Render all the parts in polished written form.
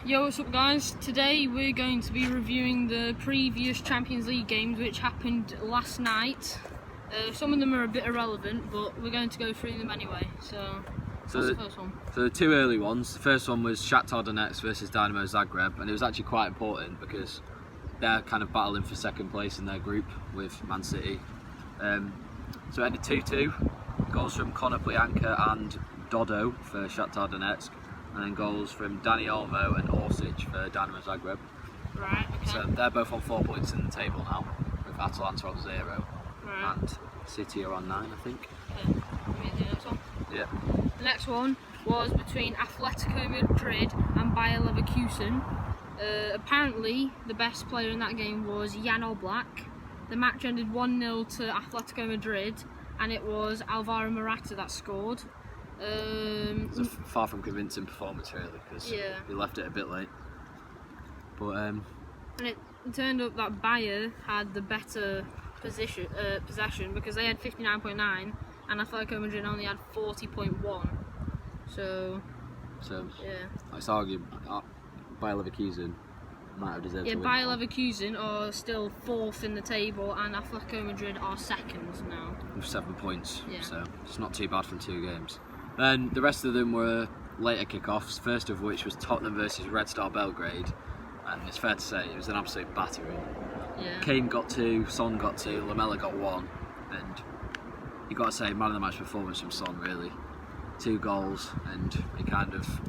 Yo, what's up guys? Today we're going to be reviewing the previous Champions League games which happened last night. Some of them are a bit irrelevant, but we're going to go through them anyway. So what's the first one? So the two early ones, the first one was Shakhtar Donetsk versus Dynamo Zagreb, and it was actually quite important because they're kind of battling for second place in their group with Man City. So it ended 2-2, goals from Conor Plianka and Dodo for Shakhtar Donetsk, and then goals from Dani Olmo and Orsic for Dynamo Zagreb. Right, okay. So they're both on 4 points in the table now, with Atalanta on 0, Right. and City are on 9, I think. Okay. Let me do the next one. Yeah. The next one was between Atletico Madrid and Bayer Leverkusen. Apparently, the best player in that game was Jan Oblak. The match ended 1-0 to Atletico Madrid, and it was Alvaro Morata that scored. It's a far from convincing performance really, because Yeah. he left it a bit late. But And it turned up that Bayer had the better possession because they had 59.9 and Atletico Madrid only had 40.1. So yeah. it's argued Bayer Leverkusen might have deserved to win. Bayer Leverkusen are still 4th in the table and Atletico Madrid are 2nd now. With 7 points, Yeah. so it's not too bad from 2 games. Then the rest of them were later kick-offs, first of which was Tottenham versus Red Star Belgrade, and it's fair to say it was an absolute battering. Yeah. Kane got 2, Son got 2, Lamela got 1, and you got to say man of the match performance from Son really. 2 goals, and he kind of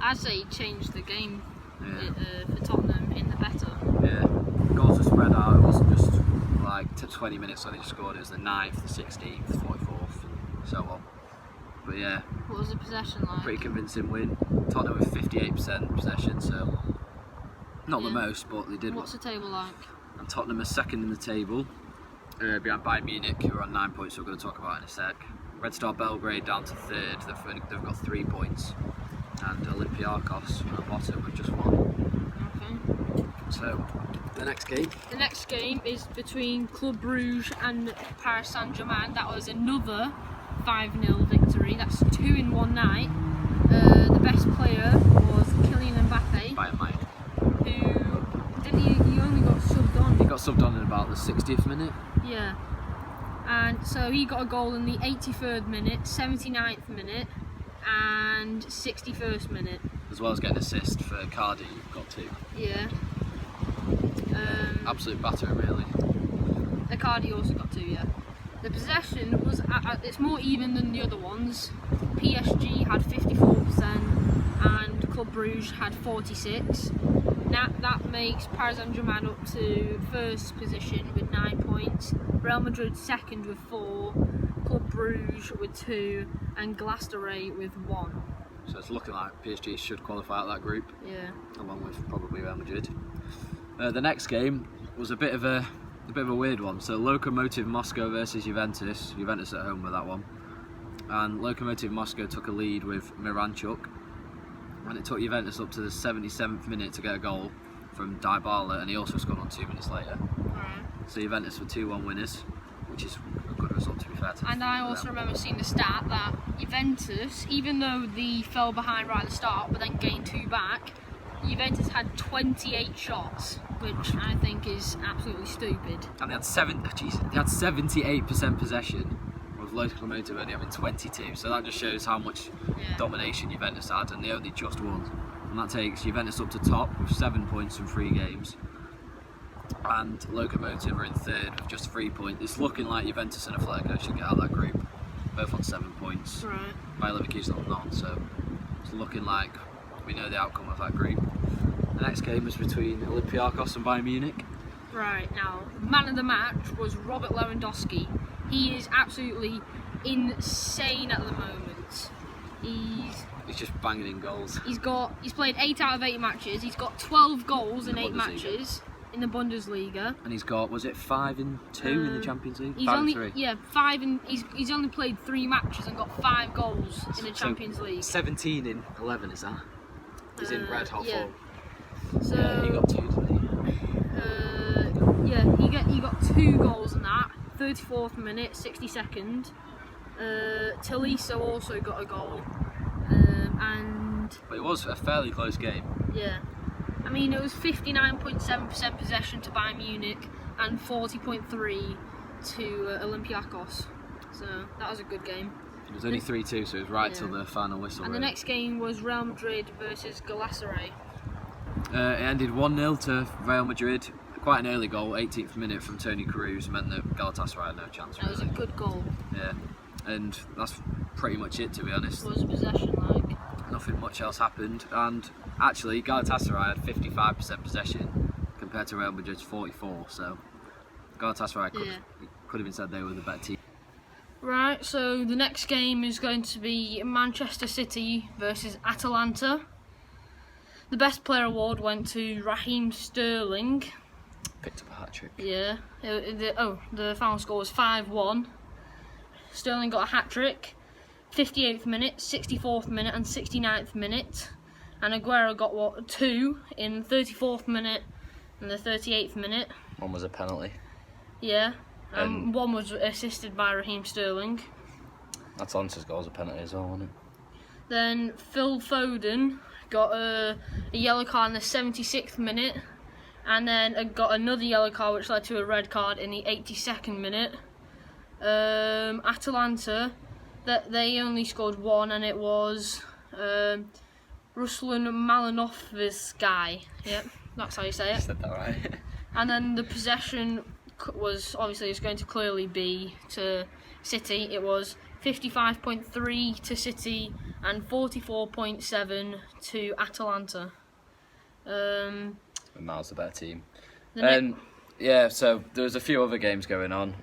I'd say he changed the game yeah. for Tottenham in the better. Yeah, goals were spread out. It wasn't just like 20 minutes when he scored. It was the 9th, the 16th, 44th, and so on. But yeah, What was the possession like? pretty convincing win. Tottenham with 58% possession, so not the Yeah. most, but they did. What's the table like? And Tottenham are 2nd in the table, behind Bayern Munich, who are on 9 points. So we're going to talk about in a sec. Red Star Belgrade down to 3rd. They've got 3 points, and Olympiacos at the bottom with just 1. Okay. So the next game. The next game is between Club Brugge and Paris Saint-Germain. That was another 5-0 victory. That's 2 in one night. The best player was Kylian Mbappe, Bayern Munich. who didn't he only got subbed on. He got subbed on in about the 60th minute. Yeah. And so he got a goal in the 83rd minute, 79th minute, and 61st minute. As well as getting an assist for Cardi, got 2. Yeah. Absolute batter, really. Icardi also got 2, yeah. The possession was, it's more even than the other ones. PSG had 54% and Club Brugge had 46%. Now that makes Paris Saint-Germain up to 1st position with 9 points, Real Madrid 2nd with 4, Club Brugge with 2, and Galatasaray with 1. So it's looking like PSG should qualify out of that group, Yeah. along with probably Real Madrid. The next game was a bit of a weird one. So Lokomotiv Moscow versus Juventus. Juventus at home with that one. And Lokomotiv Moscow took a lead with Miranchuk, and it took Juventus up to the 77th minute to get a goal from Dybala, and he also scored on 2 minutes later. Alright. So Juventus were 2-1 winners, which is a good result to be fair to. And I also remember seeing the stat that Juventus, even though they fell behind right at the start but then gained 2 back, Juventus had 28 shots, which I think is absolutely stupid. And they had 78% possession, with Lokomotiv only having 22. So that just shows how much domination Juventus had, and they only just won. And that takes Juventus up to top with 7 points from 3 games. And Lokomotiv are in 3rd with just 3 points. It's looking like Juventus and Atletico should get out of that group, both on 7 points. Right. Bayer Leverkusen on none, so it's looking like we know the outcome of that group. The next game was between Olympiacos and Bayern Munich. Right, now, man of the match was Robert Lewandowski. He is absolutely insane at the moment. He's just banging in goals. He's played 8 out of 8 matches. He's got 12 goals in 8 Bundesliga. matches in the Bundesliga. And he's got, was it 5 and 2 in the Champions League? He's 5 only and 3. 5 and he's only played 3 matches and got 5 goals in the Champions League. 17 in 11 is that? He's in red hot yeah. form. So Yeah, he got 2 today. he got 2 goals in that. 34th minute, 62nd. Tolisso also got a goal, and end. But it was a fairly close game. Yeah. I mean, it was 59.7% possession to Bayern Munich and 40.3% to Olympiacos. So that was a good game. It was only 3-2, so it was right till the final whistle. And really. the next game was Real Madrid versus Galatasaray. It ended 1-0 to Real Madrid. Quite an early goal, 18th minute from Toni Kroos, meant that Galatasaray had no chance. That was a good goal. Yeah, and that's pretty much it, to be honest. What was possession like? Nothing much else happened, and actually Galatasaray had 55% possession compared to Real Madrid's 44%. So Galatasaray could have been said they were the better team. Right, so the next game is going to be Manchester City versus Atalanta. The best player award went to Raheem Sterling. Picked up a hat-trick. Yeah. The final score was 5-1. Sterling got a hat-trick. 58th minute, 64th minute and 69th minute. And Aguero got 2 in 34th minute and the 38th minute. One was a penalty. Yeah. One was assisted by Raheem Sterling. Atalanta's goal was a penalty as well, wasn't it? Then Phil Foden got a yellow card in the 76th minute, and then got another yellow card which led to a red card in the 82nd minute. Atalanta, they only scored 1, and it was Ruslan Malinov's guy. Yep, that's how you say it. You said that right. And then the possession was obviously it's going to clearly be to City. It was 55.3 to City and 44.7 to Atalanta. And that was the better team. The so there was a few other games going on,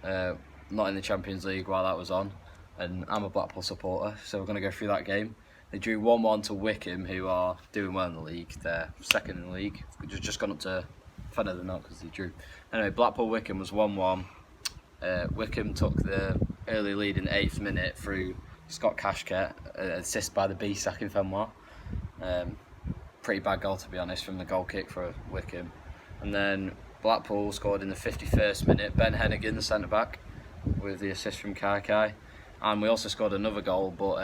not in the Champions League while that was on, and I'm a Blackpool supporter, so we're going to go through that game. They drew 1-1 to Wickham, who are doing well in the league. They're second in the league. They've just gone up to, I know they're not because they drew. Anyway, Blackpool-Wickham was 1-1. Wickham took the early lead in the 8th minute through Scott Kashket, assist by the Beast, Akinfenwa. Pretty bad goal, to be honest, from the goal kick for Wickham. And then Blackpool scored in the 51st minute. Ben Hennigan, the centre-back, with the assist from Kai. And we also scored another goal, but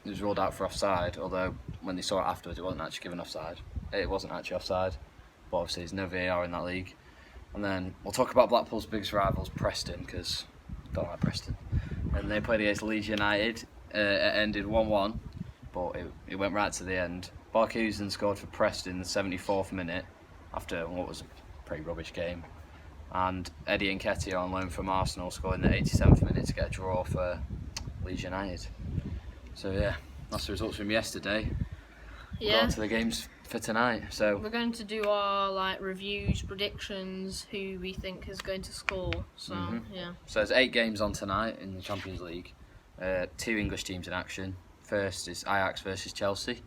it was ruled out for offside, although when they saw it afterwards, it wasn't actually given offside. It wasn't actually offside, but obviously there's no VAR in that league. And then we'll talk about Blackpool's biggest rivals, Preston, because I don't like Preston. And they played against Leeds United. It ended 1-1, but it went right to the end. Barkhuizen scored for Preston in the 74th minute after what was a pretty rubbish game. And Eddie Nketiah on loan from Arsenal scored in the 87th minute to get a draw for Leeds United. So yeah, that's the results from yesterday. Yeah. We're on to the games for tonight. So we're going to do our reviews, predictions, who we think is going to score. So yeah. So there's 8 games on tonight in the Champions League. 2 English teams in action. First is Ajax versus Chelsea.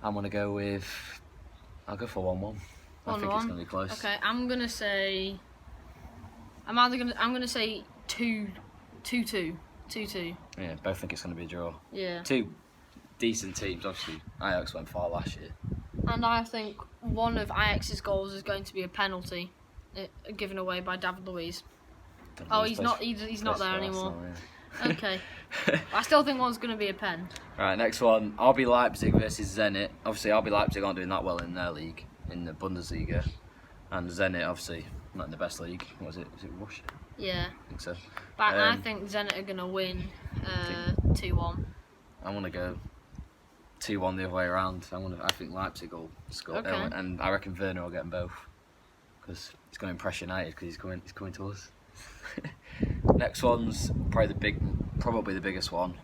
I'll go for 1-1. I think it's going to be close. Okay, I'm gonna say 2-2. Yeah, both think it's going to be a draw. Yeah. 2 decent teams, obviously. Ajax went far last year. And I think one of Ajax's goals is going to be a penalty, given away by David Luiz. He's not there anymore. Okay. I still think one's going to be a pen. Right, next one. RB Leipzig versus Zenit. Obviously, RB Leipzig aren't doing that well in their league, in the Bundesliga. And Zenit, obviously, not in the best league. What was it? Was it Russia? Yeah. I think so. But I think Zenit are going to win 2-1. I want to go 2-1 the other way around. I think Leipzig will score. Okay. And I reckon Werner will get them both. Because he's going to impress United because he's coming to us. Next one's probably the biggest one.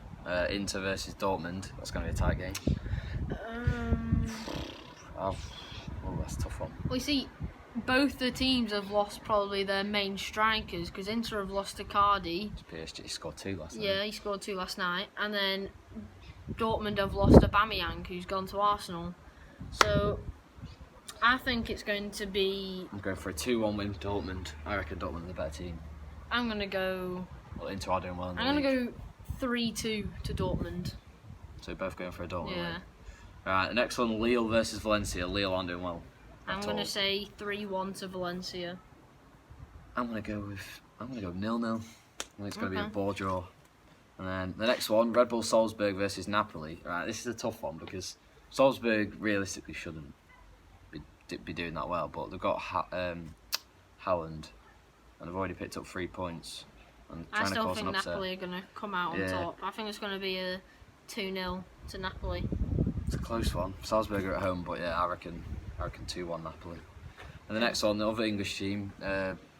Inter versus Dortmund. That's going to be a tight game. That's a tough one. Well, you see, both the teams have lost probably their main strikers because Inter have lost Icardi. PSG scored 2 last night. Yeah, he scored 2 last night, and then Dortmund have lost Aubameyang, who's gone to Arsenal. So I think it's going to be. I'm going for a 2-1 win for Dortmund. I reckon Dortmund are the better team. I'm going to go. Well, Inter are doing well in the I'm league. going to go 3-2 to Dortmund. So we're both going for a Dortmund Yeah. win. Right, the next one, Lille versus Valencia. Lille aren't doing well. I'm going to say 3-1 to Valencia. I'm going to go 0-0. I think it's going to be a Okay. ball draw. And then the next one, Red Bull Salzburg versus Napoli. Right, this is a tough one because Salzburg realistically shouldn't be doing that well, but they've got Haaland, and they've already picked up 3 points. And I trying to still cause think an upset. Napoli are going to come out on top. I think it's going to be a 2-0 to Napoli. It's a close one. Salzburg are at home, but yeah, I reckon 2-1 Napoli. And the next one, the other English team,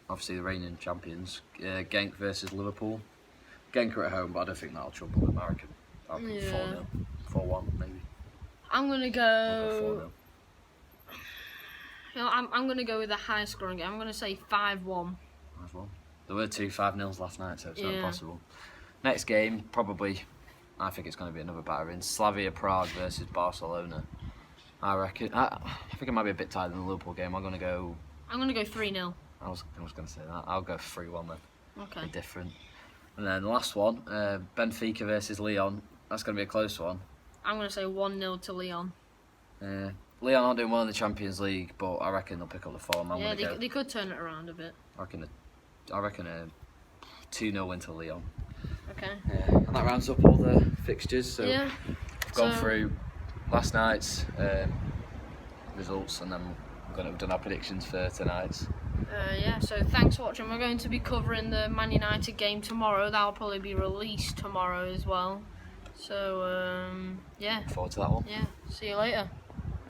obviously the reigning champions, Genk versus Liverpool. Genk are at home, but I don't think that'll trouble them. I reckon 4-0, 4-1 maybe. I'm going to We'll go... You know, I'm going to go with a high scoring game. I'm going to say 5-1. 5-1. There were 2 5-0s last night, so it's not impossible. Next game, probably, I think it's going to be another battering. Slavia Prague versus Barcelona. I reckon. I think it might be a bit tighter than the Liverpool game. I'm going to go 3-0. I was going to say that. I'll go 3-1 then. Okay. Bit different. And then the last one, Benfica versus Lyon. That's going to be a close one. I'm going to say 1-0 to Lyon. Lyon aren't doing well in the Champions League, but I reckon they'll pick up the form. They could turn it around a bit. I reckon a 2-0 win to Lyon. Okay. And that rounds up all the fixtures. So we've gone through last night's results, and then we've done our predictions for tonight's. So thanks for watching. We're going to be covering the Man United game tomorrow. That'll probably be released tomorrow as well. So, Look forward to that one. Yeah, see you later.